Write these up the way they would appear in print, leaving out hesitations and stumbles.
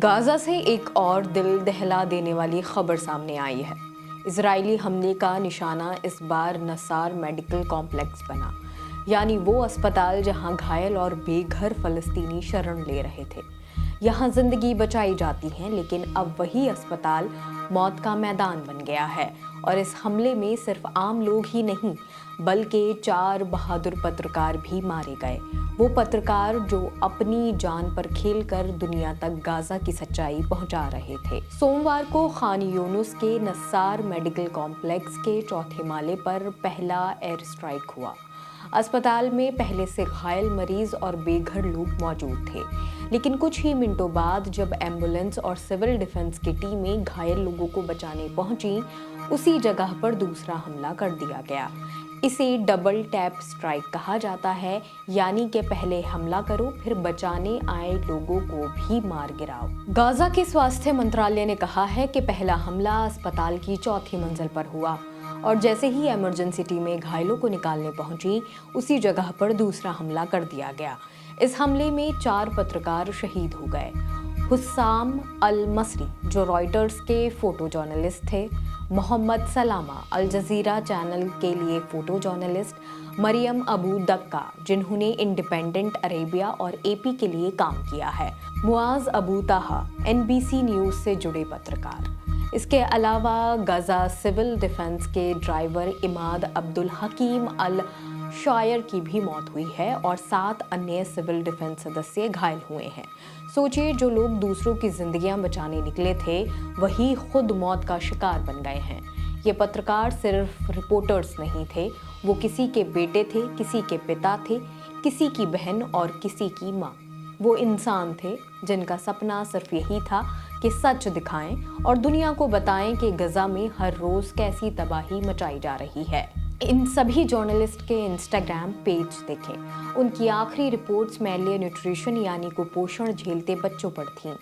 Gaza से एक और दिल दहला देने वाली खबर सामने आई है। इजरायली हमले का निशाना इस बार नसार मेडिकल कॉम्प्लेक्स बना, यानी वो अस्पताल जहां घायल और बेघर फलस्तीनी शरण ले रहे थे। यहां जिंदगी बचाई जाती है, लेकिन अब वही अस्पताल मौत का मैदान बन गया है। और इस हमले में सिर्फ आम लोग ही नहीं, बल्कि 4 बहादुर पत्रकार भी मारे गए। वो पत्रकार जो अपनी जान पर खेलकर दुनिया तक गाजा की सच्चाई पहुंचा रहे थे। सोमवार को खान यूनुस के नस्सार मेडिकल कॉम्प्लेक्स के चौथे माले पर पहला एयर स्ट्राइक हुआ। अस्पताल में पहले से घायल मरीज और बेघर लोग मौजूद थे, लेकिन कुछ ही मिनटों बाद जब एम्बुलेंस और सिविल डिफेंस की टीमें घायल लोगों को बचाने पहुंची, उसी जगह पर दूसरा हमला कर दिया गया। इसे डबल टैप स्ट्राइक कहा जाता है, यानी कि पहले हमला करो फिर बचाने आए लोगों को भी मार गिराओ। गाजा के स्वास्थ्य मंत्रालय ने कहा है कि पहला हमला अस्पताल की चौथी मंजिल पर हुआ और जैसे ही इमरजेंसी टीमें घायलों को निकालने पहुंची, उसी जगह पर दूसरा हमला कर दिया गया। इस हमले में 4 पत्रकार शहीद हो गए। हुस्साम अल मसरी, जो रॉयटर्स के फोटो जर्नलिस्ट थे, मोहम्मद सलामा, अल जजीरा चैनल के लिए फोटो जर्नलिस्ट, मरियम अबू दक्का, जिन्होंने इंडिपेंडेंट अरेबिया और एपी के लिए काम किया है, मुआज अबू ताहा, एनबीसी न्यूज से जुड़े पत्रकार। इसके अलावा गाजा सिविल डिफेंस के ड्राइवर इमाद अब्दुल हकीम अल शायर की भी मौत हुई है और 7 अन्य सिविल डिफेंस सदस्य घायल हुए हैं। सोचिए, जो लोग दूसरों की जिंदगियां बचाने निकले थे, वही खुद मौत का शिकार बन गए हैं। ये पत्रकार सिर्फ रिपोर्टर्स नहीं थे, वो किसी के बेटे थे, किसी के पिता थे, किसी की बहन और किसी की माँ। वो इंसान थे जिनका सपना सिर्फ यही था कि सच दिखाएं और दुनिया को बताएं कि गजा में हर रोज कैसी तबाही मचाई जा रही है। इन सभी जर्नलिस्ट के इंस्टाग्राम पेज देखें। उनकी आखिरी रिपोर्ट्स मैले न्यूट्रिशन यानी कुपोषण झेलते बच्चों पर थीं।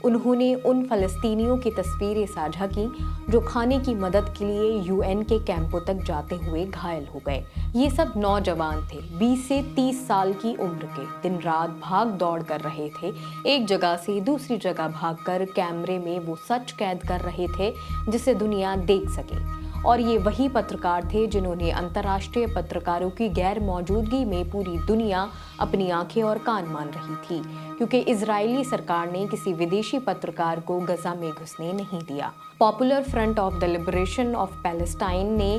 उन्होंने उन फलस्तीनियों की तस्वीरें साझा की जो खाने की मदद के लिए यूएन के कैंपों तक जाते हुए घायल हो गए। ये सब नौजवान थे, 20 से 30 साल की उम्र के, दिन रात भाग दौड़ कर रहे थे। एक जगह से दूसरी जगह भागकर कैमरे में वो सच कैद कर रहे थे जिसे दुनिया देख सके। और ये वही पत्रकार थे जिन्होंने अंतर्राष्ट्रीय पत्रकारों की गैर मौजूदगी में पूरी दुनिया अपनी आंखें और कान मान रही थी, क्योंकि इजरायली सरकार ने किसी विदेशी पत्रकार को गजा में घुसने नहीं दिया। Popular front of the liberation of Palestine ने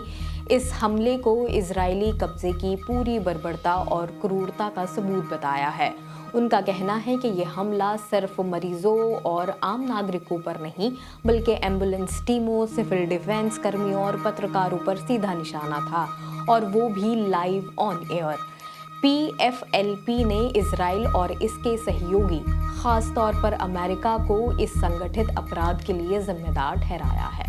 इस हमले को इजरायली कब्जे की पूरी बर्बरता और क्रूरता का सबूत बताया है। उनका कहना है कि ये हमला सिर्फ मरीजों और आम नागरिकों पर नहीं, बल्कि एम्बुलेंस टीमों, सिविल डिफेंस कर्मियों और पत्रकारों पर सीधा निशाना था, और वो भी लाइव ऑन एयर। PFLP ने इजराइल और इसके सहयोगी, खास तौर पर अमेरिका को इस संगठित अपराध के लिए जिम्मेदार ठहराया है।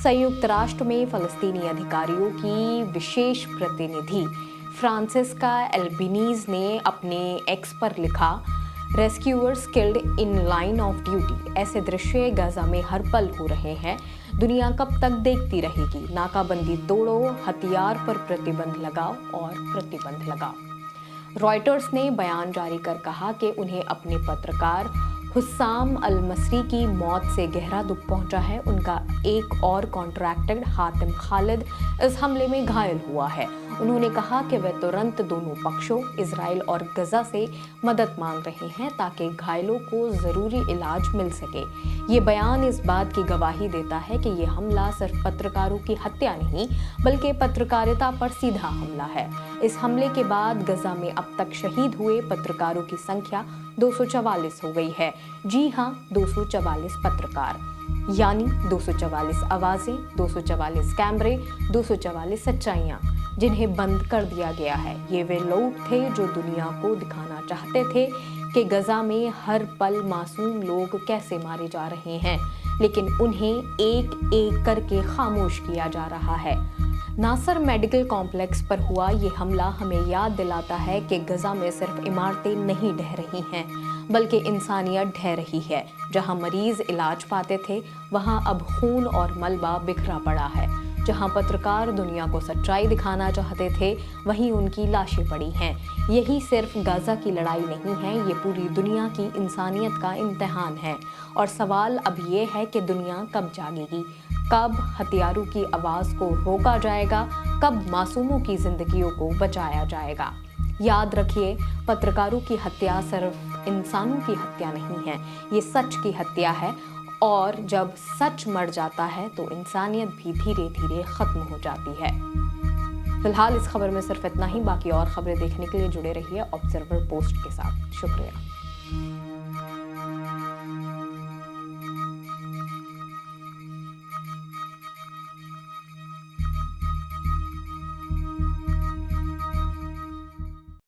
संयुक्त राष्ट्र में फलस्तीनी अधिकारियों की विशेष प्रतिनिधि फ्रांसिस्का एल्बनीज ने अपने एक्स पर लिखा, rescuers killed in line of duty. ऐसे दृश्य गाजा में हर पल हो रहे हैं। दुनिया कब तक देखती रहेगी? नाकाबंदी तोड़ो, हथियार पर प्रतिबंध लगाओ और प्रतिबंध लगाओ। रॉयटर्स ने बयान जारी कर कहा कि उन्हें अपने पत्रकार हुस्साम अल मसरी की मौत से गहरा दुख पहुंचा है। उनका एक और कॉन्ट्रैक्टर हातिम खालिद इस हमले में घायल हुआ है। उन्होंने कहा कि वे तुरंत दोनों पक्षों, इजराइल और गजा से मदद मांग रहे हैं ताकि घायलों को जरूरी इलाज मिल सके। ये बयान इस बात की गवाही देता है कि ये हमला सिर्फ पत्रकारों की हत्या नहीं, बल्कि पत्रकारिता पर सीधा हमला है। इस हमले के बाद गजा में अब तक शहीद हुए पत्रकारों की संख्या 244 हो गई है। जी हाँ, 244 पत्रकार, यानी 244 आवाजें, 244 कैमरे, 244 सच्चाइयाँ जिन्हें बंद कर दिया गया है। ये वे लोग थे जो दुनिया को दिखाना चाहते थे कि गजा में हर पल मासूम लोग कैसे मारे जा रहे हैं, लेकिन उन्हें एक एक करके खामोश किया जा रहा है। नासर मेडिकल कॉम्प्लेक्स पर हुआ ये हमला हमें याद दिलाता है कि गजा में सिर्फ इमारतें नहीं ढह रही हैं, बल्कि इंसानियत ढह रही है। जहां मरीज इलाज पाते थे, वहां अब खून और मलबा बिखरा पड़ा है। जहां पत्रकार दुनिया को सच्चाई दिखाना चाहते थे, वहीं उनकी लाशें पड़ी हैं। यही सिर्फ गाजा की लड़ाई नहीं है, ये पूरी दुनिया की इंसानियत का इम्तिहान है। और सवाल अब ये है कि दुनिया कब जागेगी, कब हथियारों की आवाज़ को रोका जाएगा, कब मासूमों की जिंदगियों को बचाया जाएगा। याद रखिए, पत्रकारों की हत्या सिर्फ इंसानों की हत्या नहीं है, ये सच की हत्या है। और जब सच मर जाता है तो इंसानियत भी धीरे धीरे खत्म हो जाती है। फिलहाल इस खबर में सिर्फ इतना ही। बाकी और खबरें देखने के लिए जुड़े रहिए ऑब्जर्वर पोस्ट के साथ। शुक्रिया।